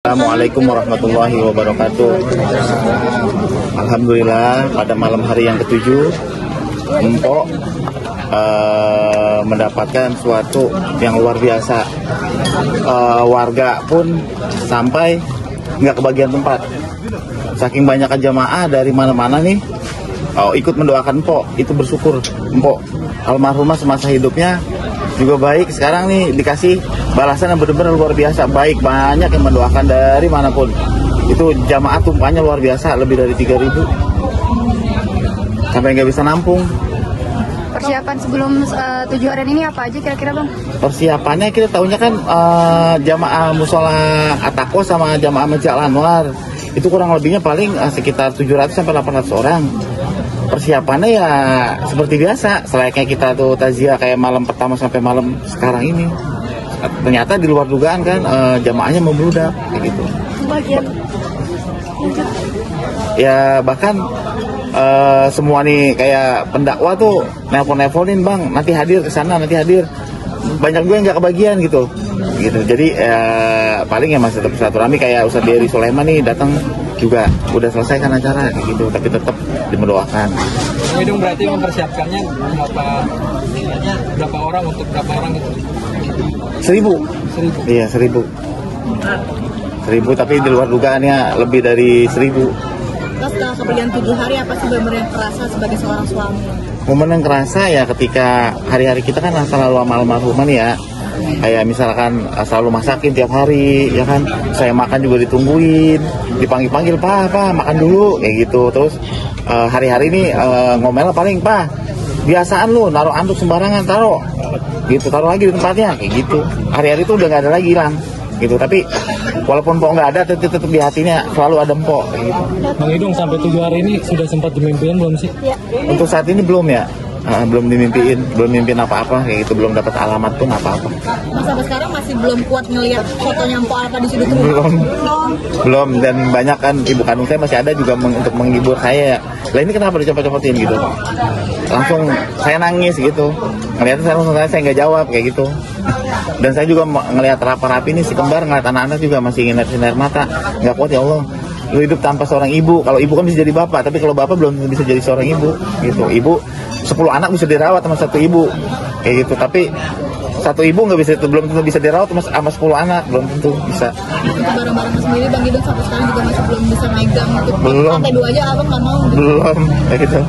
Assalamualaikum warahmatullahi wabarakatuh. Alhamdulillah pada malam hari yang ke-7 Mpok mendapatkan suatu yang luar biasa. Warga pun sampai nggak kebagian tempat. Saking banyak jamaah dari mana-mana nih ikut mendoakan Mpok. Itu bersyukur Mpok almarhumah semasa hidupnya juga baik, sekarang nih dikasih balasan yang benar-benar luar biasa baik, banyak yang mendoakan dari manapun. Itu jamaah tumpahnya luar biasa, lebih dari 3.000 sampai nggak bisa nampung. Persiapan sebelum 7 harian ini apa aja kira-kira Bang? Persiapannya kita tahunya kan jamaah musola Atako sama jamaah Masjid Al-Anwar itu kurang lebihnya paling sekitar 700 sampai 800 orang. Persiapannya ya seperti biasa, selayaknya kita tuh takziah kayak malam pertama sampai malam sekarang ini. Ternyata di luar dugaan kan jamaahnya membludak kayak gitu. Ya bahkan semua nih kayak pendakwa tuh nelpon-nelponin, Bang nanti hadir ke sana, nanti hadir. Banyak gue yang nggak kebagian gitu. Jadi paling ya masih tetap silaturahmi kayak Ustadz Dery Sulaiman nih datang juga udah selesai kan acara kayak gitu, tapi tetap dimendoakan. Ini dong berarti mempersiapkannya berapa orang untuk berapa orang gitu? 1.000. Iya 1.000. 1.000 tapi di luar dugaannya lebih dari 1.000. Terus setelah kebagian 7 hari apa sih benar-benar yang terasa sebagai seorang suami? Momen yang kerasa ya ketika hari-hari kita kan selalu sama almarhumah nih ya. Kayak misalkan selalu masakin tiap hari, ya kan. Saya makan juga ditungguin, dipanggil-panggil, Pak makan dulu, kayak gitu. Terus hari-hari ini ngomel paling, Pak biasaan lu naruh anduk sembarangan, taruh lagi di tempatnya, kayak gitu. Hari-hari itu udah nggak ada lagi, hilang gitu. Tapi walaupun Mpok nggak ada, tetap di hatinya selalu ada Mpok, kayak gitu. Bang Idung sampai 7 hari ini sudah sempat dimimpiin belum sih? Untuk saat ini belum ya. Belum mimpin apa-apa kayak gitu, belum dapat alamat pun apa-apa. Mas sampai sekarang masih belum kuat ngelihat fotonya Mpok apa di situ tuh? Belum, dan banyak kan ibu kandung saya masih ada juga untuk menghibur saya. Lah ini kenapa dicopot-copotin gitu? Langsung saya nangis gitu. Ngeliatnya saya nggak jawab kayak gitu. Dan saya juga ngelihat rapi nih si kembar, ngeliat anak-anak juga masih sinar mata. Nggak kuat ya Allah. Lu hidup tanpa seorang ibu. Kalau ibu kan bisa jadi bapak, tapi kalau bapak belum bisa jadi seorang ibu gitu. Ibu 10 anak bisa dirawat sama satu ibu kayak gitu, tapi satu ibu belum tentu bisa dirawat sama 10 anak, belum tentu bisa. Untuk barang-barang sendiri Bang Idung sampai sekarang juga masih belum bisa megang untuk lantai 2 aja abang nggak mau gitu. Belum kayak gitu,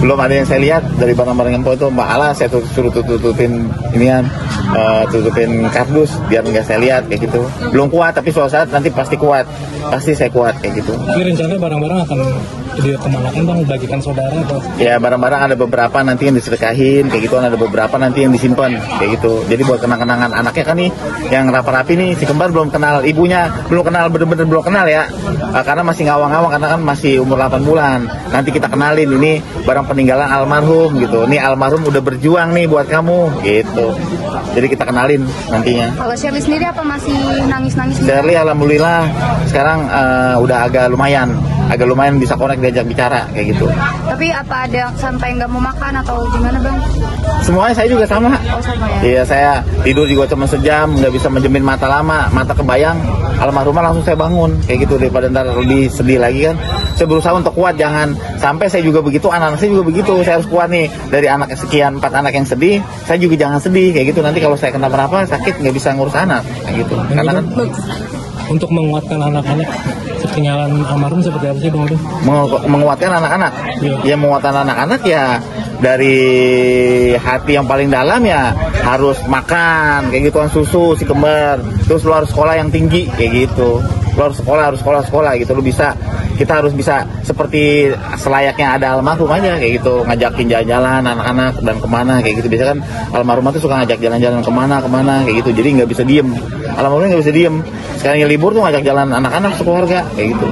belum ada yang saya lihat dari barang-barang yang itu. Malah saya suruh tutupin inian, tutupin kardus biar nggak saya lihat kayak gitu. Belum kuat, tapi suatu saat nanti pasti kuat, pasti saya kuat kayak gitu. Jadi rencana barang-barang akan dikemanakan Bang, bagikan saudara atau? Ya barang-barang ada beberapa nanti yang disedekahin kayak gitu, ada beberapa nanti yang disimpan kayak gitu. Jadi buat kenang-kenangan anaknya kan nih yang rapi-rapi nih, si kembar belum kenal ibunya, bener-bener belum kenal ya, karena masih ngawang-ngawang karena kan masih umur 8 bulan. Nanti kita kenalin ini barang peninggalan almarhum gitu. Nih almarhum udah berjuang nih buat kamu gitu. Jadi kita kenalin nantinya. Kalau Shirley sendiri apa masih nangis-nangis? Shirley alhamdulillah sekarang udah agak lumayan bisa connect, diajak bicara kayak gitu. Tapi apa ada sampai nggak mau makan atau gimana Bang? Semuanya saya juga sama. Oh sama ya? Iya, saya tidur juga cuma sejam, nggak bisa menjemin mata lama, mata kebayang almarhumah langsung saya bangun kayak gitu, daripada ntar lebih sedih lagi kan. Saya berusaha untuk kuat, jangan sampai saya juga begitu, anak-anak saya juga begitu. Saya harus kuat nih, dari anak sekian 4 anak yang sedih, saya juga jangan sedih kayak gitu. Nanti kalau saya kenapa-napa sakit nggak bisa ngurus anak kayak gitu. Karena kan untuk menguatkan anak-anak ketinggalan almarhum seperti apa sih Bang Idung? Menguatkan anak-anak, ya menguatkan anak-anak ya dari hati yang paling dalam ya harus makan kayak gituan, susu si kembar, terus lu harus sekolah yang tinggi kayak gitu, lu harus sekolah gitu, lu bisa, kita harus bisa seperti selayaknya ada almarhum aja kayak gitu, ngajakin jalan-jalan anak-anak dan kemana kayak gitu. Biasanya kan almarhum tuh suka ngajak jalan-jalan kemana kayak gitu, jadi nggak bisa diem, almarhumnya nggak bisa diem. Sekarang libur tuh ngajak jalan anak-anak sekeluarga kayak gitu.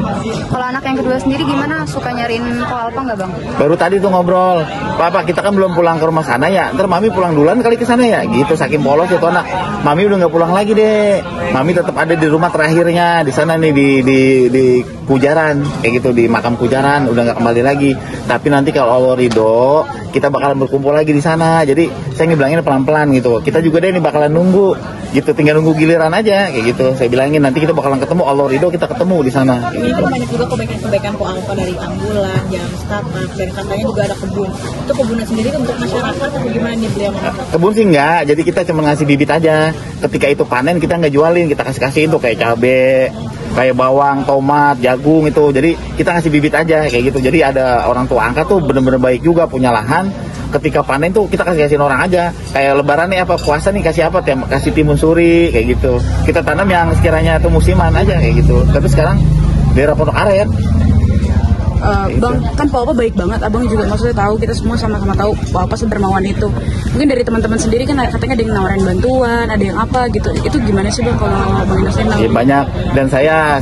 Kalau anak yang kedua sendiri gimana? Suka nyariin Ko Alpa nggak Bang? Baru tadi tuh ngobrol, Papa kita kan belum pulang ke rumah sana ya, ntar Mami pulang duluan kali ke sana ya gitu. Saking polos itu anak, Mami udah nggak pulang lagi deh, Mami tetap ada di rumah terakhirnya di sana nih di Kujaran kayak gitu, di makam Kujaran, udah nggak kembali lagi. Tapi nanti kalau Allah ridho kita bakalan berkumpul lagi di sana. Jadi saya ngebilangin pelan-pelan gitu, kita juga deh nih bakalan nunggu gitu, tinggal nunggu giliran lebaran aja kayak gitu. Saya bilangin nanti kita bakalan ketemu, Allah ridho kita ketemu di sana. Ini kan banyak juga kebaikan-kebaikan Po Alfa dari ambulan, jalan setapak, dan katanya juga ada kebun. Itu kebunnya sendiri untuk masyarakat atau gimana nih beliau? Kebun sih enggak, jadi kita cuma ngasih bibit aja. Ketika itu panen kita nggak jualin, kita kasih-kasihin tuh kayak cabe, kayak bawang, tomat, jagung itu. Jadi kita ngasih bibit aja kayak gitu. Jadi ada orang tua angkat tuh bener-bener baik juga, punya lahan. Ketika panen tuh kita kasih-kasihin orang aja. Kayak lebaran nih apa, puasa nih kasih apa, kasih timun suri kayak gitu. Kita tanam yang sekiranya itu musiman aja kayak gitu. Tapi sekarang daerah Pondok Aren. Bang, kan Pak Alfa baik banget, abang juga maksudnya tahu, kita semua sama-sama tahu Pak Alfa sedermawan itu. Mungkin dari teman-teman sendiri kan katanya ada yang nawarin bantuan, ada yang apa gitu. Itu gimana sih Bang kalau Bang Innocent? Ya, banyak, dan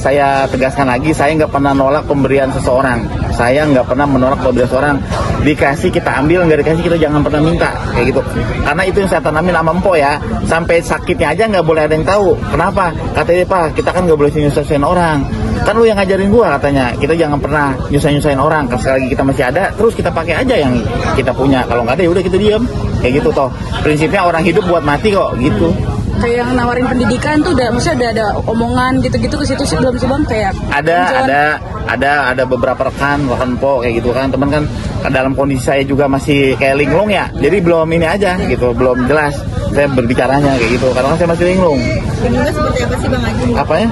saya tegaskan lagi, saya nggak pernah nolak pemberian seseorang. Saya nggak pernah menolak pemberian seseorang. Dikasih kita ambil, nggak dikasih kita jangan pernah minta kayak gitu. Karena itu yang saya tanamin sama Empo ya. Sampai sakitnya aja nggak boleh ada yang tahu. Kenapa? Katanya Pak, kita kan nggak boleh nyusahin orang. Kan lu yang ngajarin gua katanya, kita jangan pernah nyusahin orang. Sekali lagi kita masih ada, terus kita pakai aja yang kita punya. Kalau nggak ada ya udah kita diem. Kayak gitu toh. Prinsipnya orang hidup buat mati kok gitu. Kayak yang nawarin pendidikan tuh udah, maksudnya ada omongan gitu-gitu ke situ sih, belum sih Bang? Kayak ada beberapa rekan Po kayak gitu kan, teman kan dalam kondisi saya juga masih kayak linglung ya. Jadi belum ini aja gitu, belum jelas saya berbicaranya kayak gitu. Karena saya masih linglung. Linglungnya seperti apa sih Bang Haji? Apanya?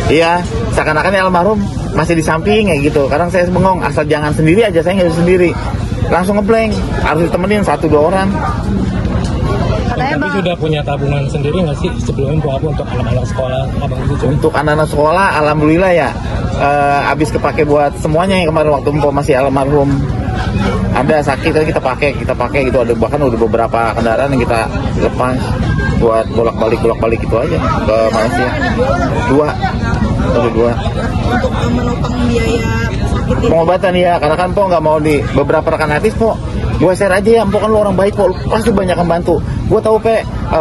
Iya, seakan-akan almarhum masih di samping kayak gitu. Kadang saya bengong, asal jangan sendiri aja, saya nggak bisa sendiri. Langsung ngeblank, harus ditemenin 1-2 orang. Tapi sudah punya tabungan sendiri nggak sih sebelumnya Bu Alfa untuk anak-anak sekolah abang itu? Untuk anak-anak sekolah, alhamdulillah ya, habis kepake buat semuanya yang kemarin waktu Empo masih almarhum. Ada sakit kan kita pakai gitu, ada bahkan udah beberapa kendaraan yang kita lepas buat bolak-balik itu aja ke Malaysia. Dua. Untuk menopang biaya sakit ini. Pengobatan ya, karena kan Po nggak mau di beberapa rekan artis Po. Gue share aja ya, Po kan lu orang baik Po, lu pasti banyak yang bantu. Gue tahu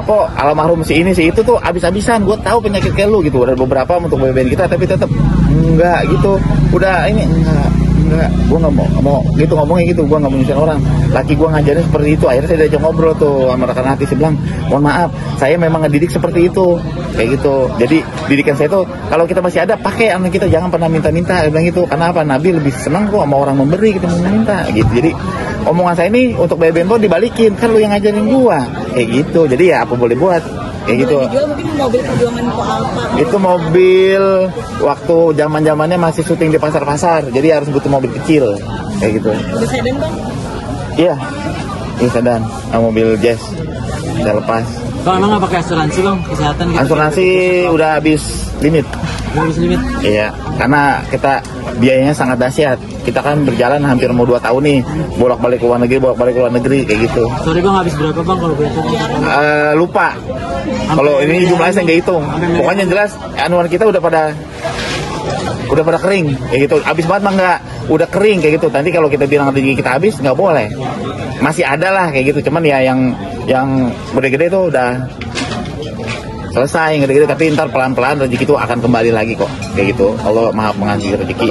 Po almarhum si ini si itu tuh abis-abisan. Gue tahu penyakit kayak lu gitu. Ada beberapa untuk BBN kita, tapi tetap enggak gitu. Udah ini enggak. Gue nggak mau gitu ngomongnya gitu. Gue nggak mau nyusahin orang. Laki gue ngajarin seperti itu. Akhirnya saya diajak ngobrol tuh sama rekan artis. Dia bilang, mohon maaf, saya memang ngedidik seperti itu, kayak gitu. Jadi didikan saya tuh kalau kita masih ada pakai anak kita, jangan pernah minta-minta. Dia bilang gitu. Karena apa? Nabi lebih senang kok sama orang memberi kita minta gitu. Jadi omongan saya ini untuk BBN pun dibalikin, kan lu yang ngajarin gua kayak gitu. Jadi ya apa boleh buat kayak gitu. Dijual mungkin mobil perjuangan Po Alfa. Itu mobil waktu zaman-zamannya masih syuting di pasar-pasar, jadi harus butuh mobil kecil kayak gitu. Udah sedan Bang? Iya sedan, mobil jazz udah lepas. Bang, emang nggak pakai asuransi Bang, kesehatan gitu? Asuransi udah habis limit. Habis limit? Iya, karena kita biayanya sangat dahsyat. Kita kan berjalan hampir mau 2 tahun nih, bolak-balik ke luar negeri, kayak gitu. Sorry Bang, habis berapa Bang kalau boleh tahu? Lupa. Kalau ini jumlahnya saya nggak hitung. Pokoknya jelas anuan kita udah pada kering, kayak gitu. Habis banget mah nggak, udah kering kayak gitu. Nanti kalau kita bilang rezeki kita habis, nggak boleh. Masih ada lah kayak gitu. Cuman ya yang gede-gede itu udah selesai, gede-gede. Tapi ntar pelan-pelan rezeki itu akan kembali lagi kok, kayak gitu. Allah maha mengasihi rezeki.